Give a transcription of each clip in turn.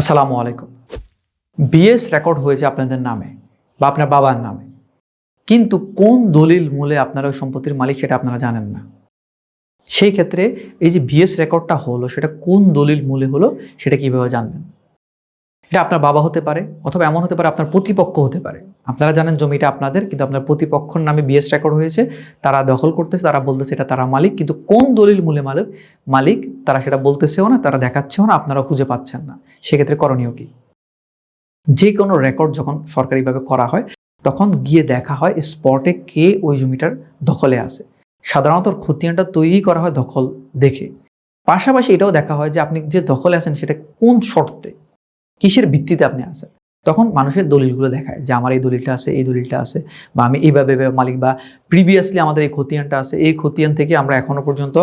আসসালামু আলাইকুম। BS record হয়েছে আপনাদের নামে বা আপনার বাবার নামে, কিন্তু কোন দলিল মূলে আপনারা ওই সম্পত্তির মালিক সেটা আপনারা জানেন না। সেই ক্ষেত্রে এই যে বিএস রেকর্ডটা হলো সেটা কোন দলিল মূলে হলো সেটা কিভাবে জানবেন? এটা আপনার বাবা হতে পারে, অথবা এমন হতে পারে আপনার প্রতিপক্ষ হতে পারে। আপনারা জানেন জমিটা আপনাদের, কিন্তু আপনার প্রতিপক্ষের নামে বিএস রেকর্ড হয়েছে, তারা দখল করতেছে, তারা বলতেছে এটা তারা মালিক, কিন্তু কোন দলিল মূলে মালিক তারা সেটা বলতেছেও না, তারা দেখাচ্ছেও না, আপনারা খুঁজে পাচ্ছেন না। সেক্ষেত্রে করণীয় কি? যে কোনো রেকর্ড যখন সরকারিভাবে করা হয় তখন গিয়ে দেখা হয় স্পটে কে ওই জমিটার দখলে আছে। সাধারণত খতিয়ানটা তৈরি করা হয় দখল দেখে। পাশাপাশি এটাও দেখা হয় যে আপনি যে দখলে আছেন সেটা কোন শর্তে, কিসের ভিত্তিতে আপনি আছেন। তখন মানুষের দলিলগুলো দেখায় যে আমার এই দলিলটা আছে, এই দলিলটা আছে, বা আমি এইভাবে মালিক, বা প্রিভিয়াসলি আমাদের এই খতিয়ানটা আছে, এই খতিয়ান থেকে আমরা এখনো পর্যন্ত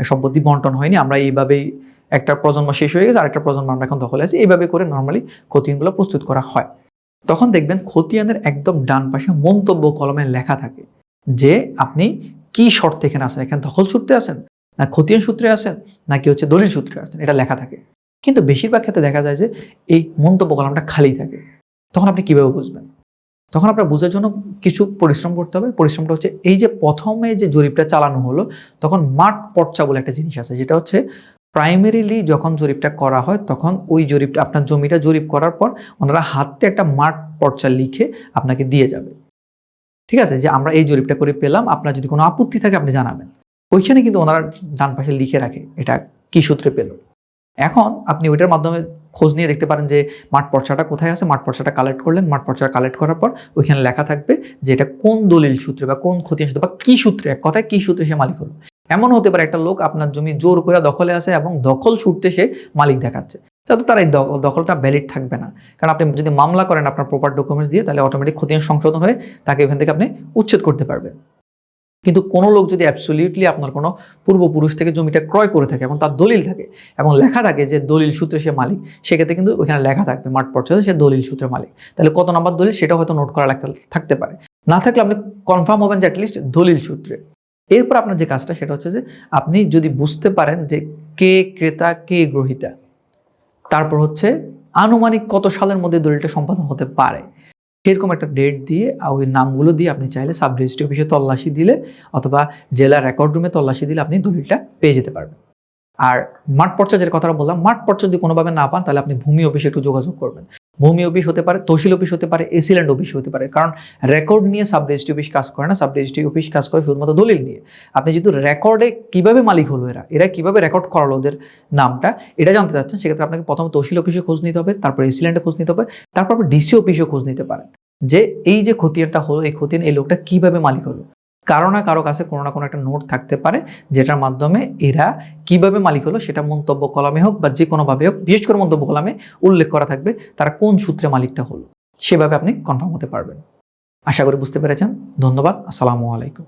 সম্পত্তি বন্টন হয়নি, আমরা এইভাবেই একটা প্রজন্ম শেষ হয়ে গেছে, আরেকটা প্রজন্ম আমরা এখন দখলে আছি, এইভাবে করে নর্মালি খতিয়ানগুলো প্রস্তুত করা হয়। তখন দেখবেন খতিয়ানের একদম ডান পাশে মন্তব্য কলমে লেখা থাকে যে আপনি কি শর্তে এখানে আছেন, এখানে দখল সূত্রে আছেন, না খতিয়ান সূত্রে আছেন, নাকি হচ্ছে দলিল সূত্রে আছেন, এটা লেখা থাকে। কিন্তু বেশিরভাগ ক্ষেত্রে দেখা যায় যে এই মন্তব্য কলামটা খালি থাকে। তখন আপনি কিভাবে বুঝবেন? তখন আপনার বোঝার জন্য কিছু পরিশ্রম করতে হবে। পরিশ্রমটা হচ্ছে এই যে প্রথমে যে জরিপটা চালানো হলো তখন মাঠ পর্চা বলে একটা জিনিস আছে, যেটা হচ্ছে প্রাইমারিলি যখন জরিপটা করা হয় তখন ওই জরিপটা, আপনার জমিটা জরিপ করার পর ওনারা হাতে একটা মাঠ পর্চা লিখে আপনাকে দিয়ে যাবে। ঠিক আছে, যে আমরা এই জরিপটা করে পেলাম, আপনার যদি কোনো আপত্তি থাকে আপনি জানাবেন। ওইখানে কিন্তু ওনারা ডান পাশে লিখে রাখে এটা কি সূত্রে পেল। এখন আপনি ওইটার মাধ্যমে খোঁজ নিয়ে দেখতে পারেন যে মাঠ পর্চাটা কোথায় আছে, মাঠ পর্চাটা কালেক্ট করলেন, মাঠ পর্চা কালেক্ট করার পর ওইখানে লেখা থাকবে যে এটা কোন দলিল সূত্রে বা কোন খতিয়ান সূত্রে বা কি সূত্রে, এক কথায় কি সূত্রে সে মালিক হলো। এমন হতে পারে একটা লোক আপনার জমি জোর করে দখলে আছে এবং দখল সূত্রে সে মালিক দেখাচ্ছে, তাহলে তার এই দখলটা ভ্যালিড থাকবে না। কারণ আপনি যদি মামলা করেন আপনার প্রপার ডকুমেন্টস দিয়ে, তাহলে অটোমেটিক খতিয়ান সংশোধন হয়ে তাকে ওখান থেকে আপনি উচ্ছেদ করতে পারবেন। কিন্তু কোনো লোক যদি অ্যাবসলিউটলি আপনার কোনো পূর্বপুরুষ থেকে জমিটা ক্রয় করে থাকে এবং তার দলিল থাকে এবং লেখা থাকে যে দলিল সূত্রে সে মালিক, সেক্ষেত্রে কিন্তু ওইখানে লেখা থাকবে মাঠ পর্চাতে সে দলিল সূত্রে মালিক। তাহলে কত নাম্বার দলিল সেটা হয়তো নোট করা থাকতে পারে, না থাকলে আপনি কনফার্ম হবেন যে অ্যাটলিস্ট দলিল সূত্রে। এরপর আপনার যে কাজটা সেটা হচ্ছে যে আপনি যদি বুঝতে পারেন যে কে ক্রেতা কে গ্রহীতা, তারপর হচ্ছে আনুমানিক কত সালের মধ্যে দলিলটা সম্পাদন হতে পারে, সেরকম একটা ডেট দিয়ে ওই নামগুলো দিয়ে আপনি চাইলে সাব রেজিস্ট্রি অফিসে তল্লাশি দিলে অথবা জেলা রেকর্ড রুমে তল্লাশি দিলে আপনি দলিলটা পেয়ে যেতে পারবেন। আর মাঠ পর্চা যেটা কথাটা বললাম, মাঠ পর্চা যদি কোনোভাবে না পান তাহলে আপনি ভূমি অফিসে একটু যোগাযোগ করবেন। ভূমি অফিস হতে পারে, তহসিল অফিস হতে পারে, এসিল্যান্ড অফিস হতে পারে। কারণ রেকর্ড নিয়ে সাব রেজিস্ট্রি অফিস কাজ করে না, সাব রেজিস্ট্রি অফিস কাজ করে শুধুমাত্র দলিল নিয়ে। আপনি যেহেতু রেকর্ডে কিভাবে মালিক হলো, এরা কিভাবে রেকর্ড করালো ওদের নামটা, এটা জানতে চাচ্ছেন, সেক্ষেত্রে আপনাকে প্রথমে তহসিল অফিসে খোঁজ নিতে হবে, তারপর এসিল্যান্ডে খোঁজ নিতে হবে, তারপর ডিসি অফিসে খোঁজ নিতে পারেন যে এই যে খতিয়ানটা হলো, এই খতিয়ান এই লোকটা কিভাবে মালিক হলো। কারো না কারো কাছে কোনো না কোনো একটা নোট থাকতে পারে যেটার মাধ্যমে এরা কিভাবে মালিক হলো সেটা মন্তব্য কলামে হোক বা যে কোনোভাবে হোক, বিশেষ করে মন্তব্য কলামে উল্লেখ করা থাকবে তারা কোন সূত্রে মালিকটা হলো, সেভাবে আপনি কনফার্ম হতে পারবেন। আশা করি বুঝতে পেরেছেন। ধন্যবাদ। আসসালামু আলাইকুম।